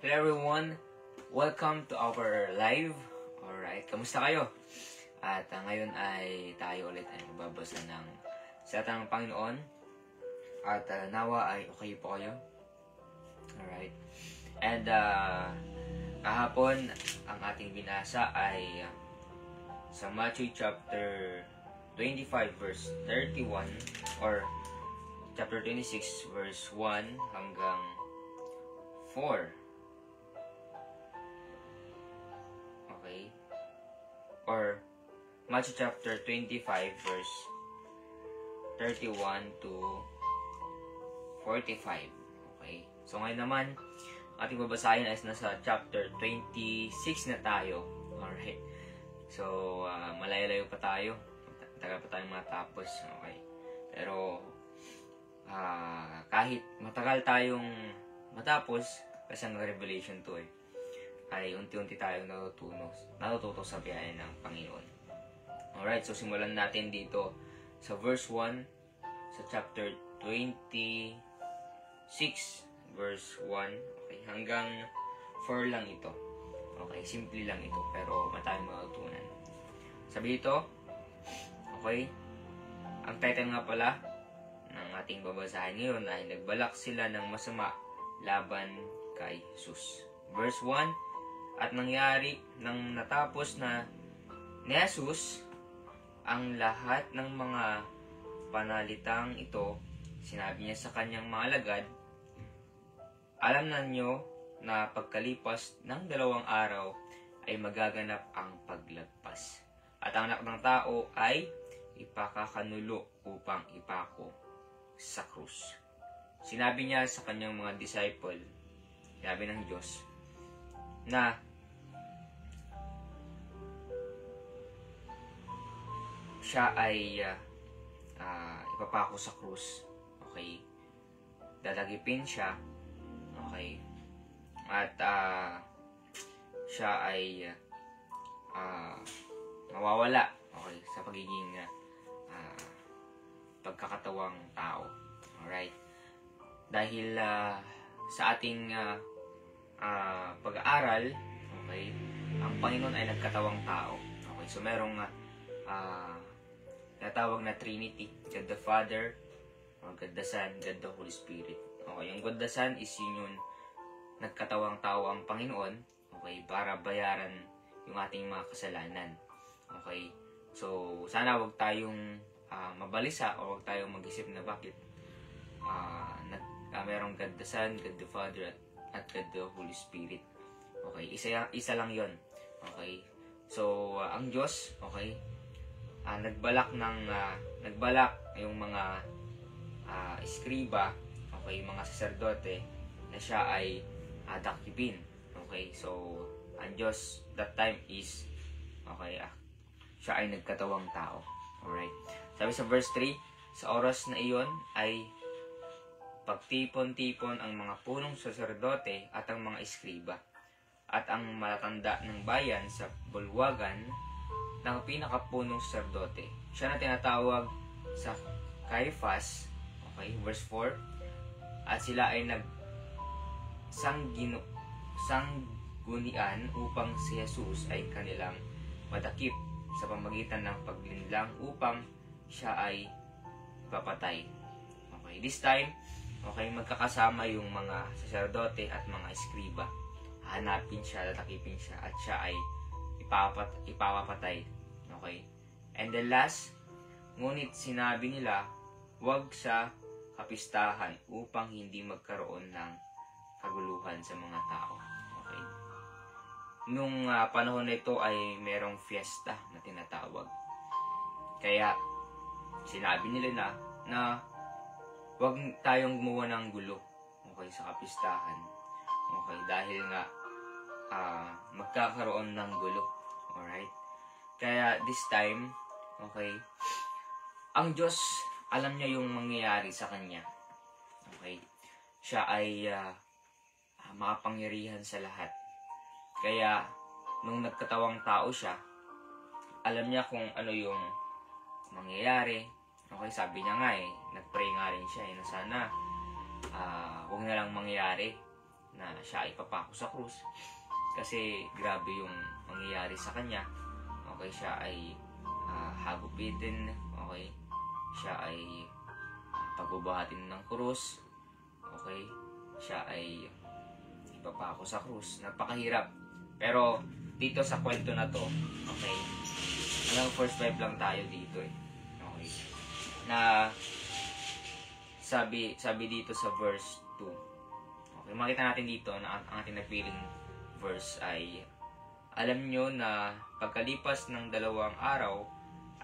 Hello everyone, welcome to our live. Alright, kamusta kayo? At ngayon ay tayo ulit ay magbabasa ng salita ng Panginoon. At nawa ay okay po kayo. Alright. And kahapon ang ating binasa ay sa Matthew chapter 25 verse 31 or chapter 26 verse 1 hanggang 4. Okay? Or Matthew chapter 25 verse 31 to 45. Okay? So ngayon naman, ating babasahin ay nasa chapter 26 na tayo. Alright? So, malayo-layo pa tayo. Tagal pa tayong matapos. Okay? Pero, kahit matagal tayong matapos, kasi ang Revelation 2 ay unti-unti tayong natututo sa biyaya ng Panginoon. Alright, so simulan natin dito sa verse 1 sa chapter 26 verse 1 okay, hanggang 4 lang ito. Okay, simple lang ito pero matayong matutunan. Sabi ito, okay, ang title nga pala ng ating babasahin ngayon ay nagbalak sila ng masama laban kay Jesus. Verse 1, at nangyari nang natapos na ni Jesus ang lahat ng mga panalitang ito, sinabi niya sa kanyang mga alagad, alam na niyo na pagkalipas ng 2 araw ay magaganap ang paglagpas. At ang anak ng tao ay ipakakanulo upang ipako sa krus. Sinabi niya sa kanyang mga disciple, sinabi ng Diyos, na siya ay ipapako sa krus. Okay? Dadagipin siya. Okay? At siya ay mawawala. Okay? Sa pagiging pagkakatawang tao. Alright? Dahil sa ating pag-aaral, okay, ang Panginoon ay nagkatawang tao. Okay? So merong natawag na Trinity, God the Father, or God the Son, God the Holy Spirit. Okay, yung God the Son is yung nagkatawang tao ang Panginoon, okay, para bayaran yung ating mga kasalanan. Okay, so sana wag tayong mabalisa o wag tayong mag-isip na bakit merong God the Son, God the Father, at God the Holy Spirit. Okay, isa lang yon. Okay, so ang Diyos, okay, nagbalak yung mga eskriba, okay, mga saserdote na siya ay dakipin. Okay, so ang Diyos that time is okay, siya ay nagkatawang tao. Alright. Sabi sa verse 3, sa oras na iyon ay pagtipon-tipon ang mga punong saserdote at ang mga eskriba at ang matatanda ng bayan sa bulwagan ng pinakapunong saserdote. Siya na tinatawag sa Caiaphas, okay, verse 4, at sila ay sanggunian upang si Jesus ay kanilang madakip sa pamagitan ng paglinlang upang siya ay papatay. Okay, this time, okay, magkakasama yung mga saserdote at mga eskriba. Hanapin siya, tatakipin siya, at siya ay ipapapatay. Okay? And the last, ngunit sinabi nila, huwag sa kapistahan upang hindi magkaroon ng kaguluhan sa mga tao. Okay? Nung panahon na ito ay merong fiesta na tinatawag. Kaya, sinabi nila na huwag tayong gumawa ng gulo, okay, sa kapistahan. Okay, dahil nga magkakaroon ng gulo. Alright? Kaya this time, okay, ang Diyos, alam niya yung mangyayari sa kanya. Okay? Siya ay makapangyarihan sa lahat. Kaya, nung nagkatawang tao siya, alam niya kung ano yung mangyayari. Okay, sabi niya nga nagpray nga rin siya na sana huwag na lang mangyayari na siya ay papako sa krus. Kasi grabe yung mangyayari sa kanya. Okay, siya ay hagupitin. Okay, siya ay pagbubuhatin ng krus. Okay, siya ay ipapako sa krus. Napakahirap. Pero dito sa kwento na to, okay, hanggang first 5 lang tayo dito eh. Okay, na sabi dito sa verse 2. Okay, makita natin dito na ang ating napiling verse ay, alam nyo na pagkalipas ng 2 araw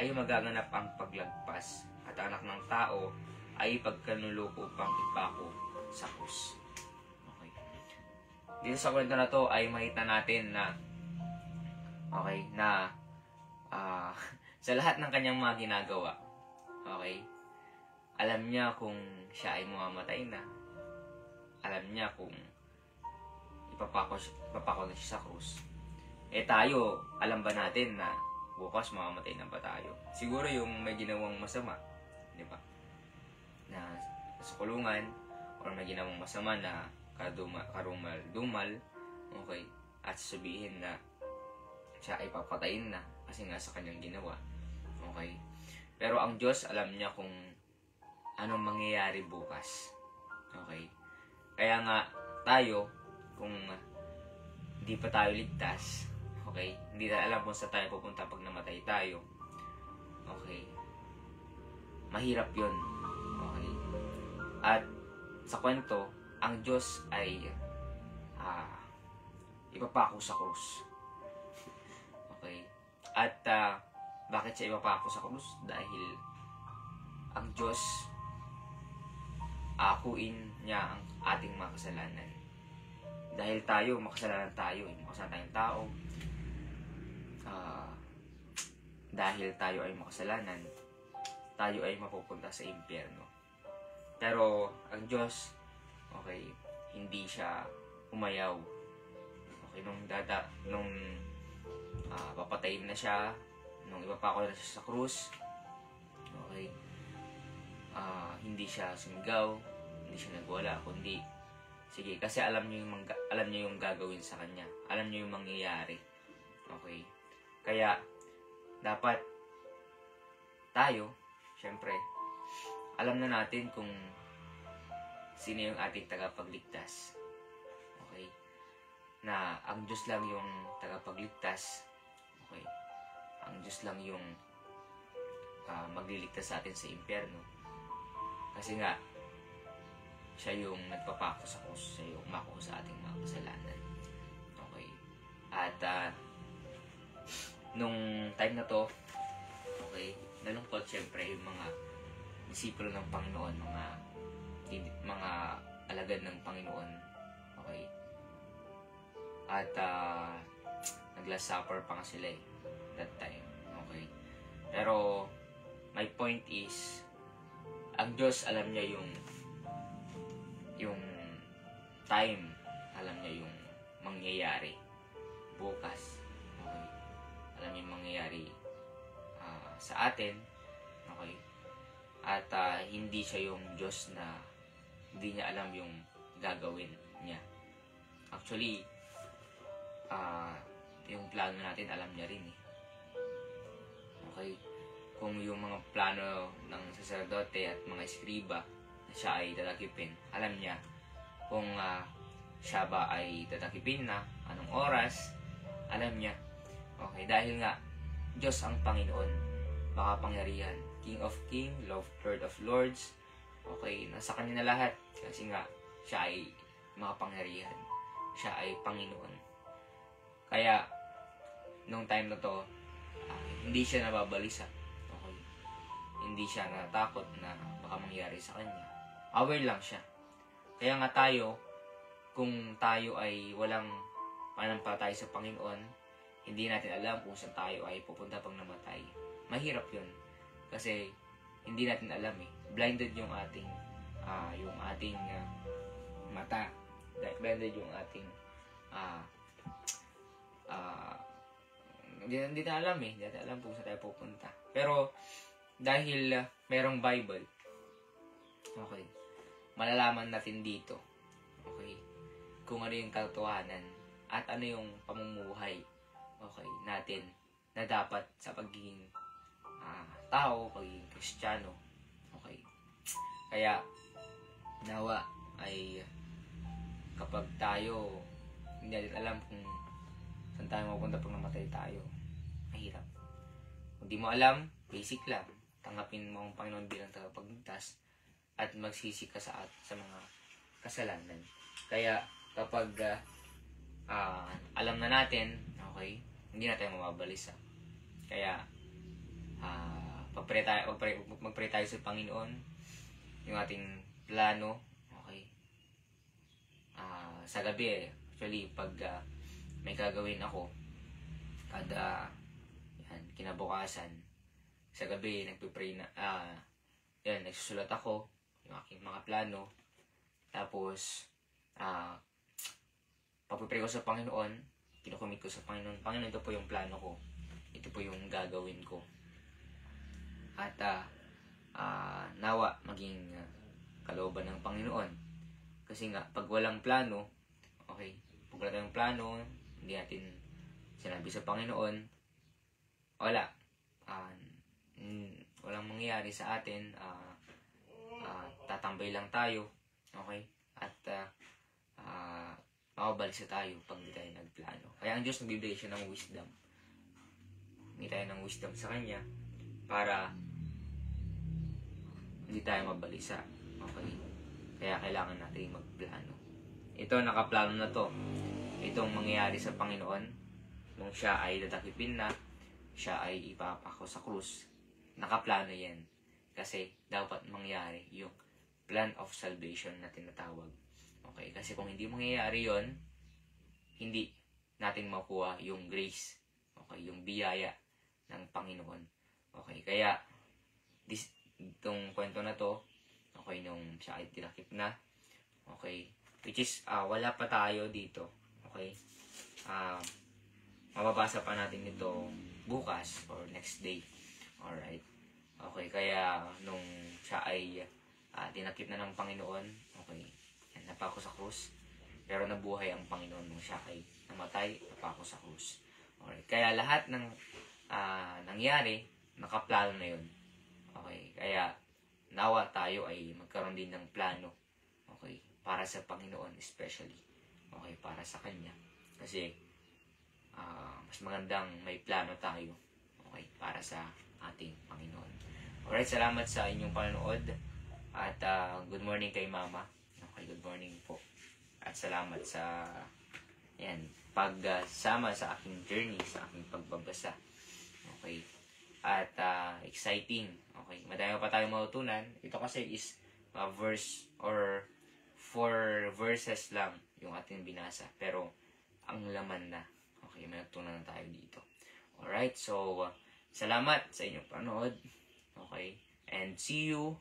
ay magaganap ang paglagpas at anak ng tao ay pagkanuluko upang ipako sa krus. Okay. Dito sa kwento na to ay makita natin na okay, na sa lahat ng kanyang mga ginagawa, okay, alam niya kung siya ay mamamatay na. Alam niya kung ipapako na siya sa krus. Eh tayo, alam ba natin na bukas mamamatay na ba tayo? Siguro yung may ginawang masama, di ba? Na sa kulungan, o may ginawang masama na karumal-dumal, okay, at sabihin na siya ay papatayin na kasi nga sa kanyang ginawa. Okay? Pero ang Diyos, alam niya kung anong mangyayari bukas. Okay? Kaya nga tayo, kung hindi pa tayo ligtas, okay, hindi na alam kung saan tayo pupunta pag namatay tayo, okay, mahirap yun. Okay? At sa kwento, ang Diyos ay ipapako sa krus. Okay? At bakit siya ipapako sa krus? Dahil ang Diyos, akuin niya ang ating mga kasalanan. Dahil tayo, makasalanan tayo. Makasalanan tayong tao. Dahil tayo ay makasalanan, tayo ay mapupunta sa impyerno. Pero ang Diyos, okay, hindi siya umayaw. Okay, nung papatayin na siya, nung ipapako na siya sa krus, okay, hindi siya sumigaw, hindi siya nagwala, kundi sige, kasi alam niyo yung gagawin sa kanya. Alam niyo yung mangyayari. Okay? Kaya dapat tayo, syempre, alam na natin kung sino yung ating tagapagligtas. Okay? Na ang Diyos lang yung tagapagligtas. Okay? Ang Diyos lang yung magliligtas sa atin sa impyerno. Kasi nga, siya yung nagpapako sa krus, siya yung umako sa ating mga kasalanan. Okay. At nung time na to, okay, nalungkot syempre yung mga disipulo ng Panginoon, mga alagad ng Panginoon. Okay. At nag-last supper pa nga sila that time. Okay. Pero my point is, ang Diyos alam niya yung time, alam niya yung mangyayari bukas. Okay? Alam niya yung mangyayari sa atin. Okay? At hindi siya yung Diyos na hindi niya alam yung gagawin niya. Actually, yung plano natin alam niya rin eh. Okay? Kung yung mga plano ng saserdote at mga eskriba na siya ay tatakipin, alam niya kung siya ba ay tatakipin na, anong oras, alam niya. Okay, dahil nga Diyos ang Panginoon, makapangyarihan, King of King, Lord of Lords. Okay, nasa kanya na lahat kasi nga siya ay makapangyarihan, siya ay Panginoon. Kaya nung time na to, hindi siya nababalisa. Okay, hindi siya natakot na baka mangyari sa kanya. Aware lang siya. Kaya nga tayo, kung tayo ay walang pananampalataya sa Panginoon, hindi natin alam kung saan tayo ay pupunta pag namatay. Mahirap yun. Kasi hindi natin alam eh. Blinded yung ating mata. Blinded yung ating hindi natin alam eh. Hindi natin alam kung saan tayo pupunta. Pero dahil merong Bible, okay, malalaman natin dito, okay, kung ano yung katotohanan at ano yung pamumuhay, okay, natin na dapat sa pagiging tao, pagiging Kristiyano. Okay. Kaya, nawa ay kapag tayo hindi natin alam kung saan tayo mapupunta pag namatay tayo, mahirap. Kung di mo alam, basic lang. Tanggapin mo ang Panginoon bilang tagapagligtas at magsisi ka sa mga kasalanan. Kaya, kapag alam na natin, okay, hindi na tayo mababalisa. Kaya, magpray tayo sa Panginoon, yung ating plano, okay. Sa gabi, actually, pag may gagawin ako, kada kinabukasan, sa gabi, nagpipray na, nagsusulat ako, yung aking mga plano, tapos, pagpipray ko sa Panginoon, kinukumit ko sa Panginoon, Panginoon, ito po yung plano ko, ito po yung gagawin ko. At nawa maging kalooban ng Panginoon. Kasi nga, pag walang plano, okay, pag wala tayong plano, hindi natin sinabi sa Panginoon, wala. Walang mangyayari sa atin, tatambay lang tayo, okay, at makabalisa tayo pag hindi tayo nagplano. Kaya ang Diyos nagbibigay siya ng wisdom. Hindi tayo ng wisdom sa Kanya para hindi tayo mabalisa. Okay? Kaya kailangan natin magplano. Ito, nakaplano na to. Itong mangyayari sa Panginoon nung siya ay dadakipin na, siya ay ipapako sa krus. Nakaplano yan. Kasi dapat mangyari yung plan of salvation na tinatawag. Okay? Kasi kung hindi mangyayari yon, hindi natin makuha yung grace. Okay? Yung biyaya ng Panginoon. Okay? Kaya, itong kwento na to, okay, nung siya ay tinakip na, okay, which is, wala pa tayo dito, okay, mababasa pa natin ito bukas or next day, alright, okay, kaya nung siya ay tinakip na ng Panginoon, okay, napako sa krus, pero nabuhay ang Panginoon nung siya ay namatay, napako sa krus, alright, kaya lahat ng nangyari, nakaplano na yun. Okay, kaya nawa tayo ay magkaroon din ng plano. Okay, para sa Panginoon especially. Okay, para sa Kanya. Kasi mas magandang may plano tayo. Okay, para sa ating Panginoon. Alright, salamat sa inyong panonood. At good morning kay Mama. Okay, good morning po. At salamat sa pagsama sa aking journey, sa aking pagbabasa. Okay. At exciting. Okay, madami pa tayong matutunan. Ito kasi is verse or 4 verses lang yung ating binasa. Pero ang laman na. Okay, may natutunan na tayo dito. Alright, so salamat sa inyong panood. Okay, and see you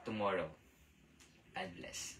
tomorrow. God bless.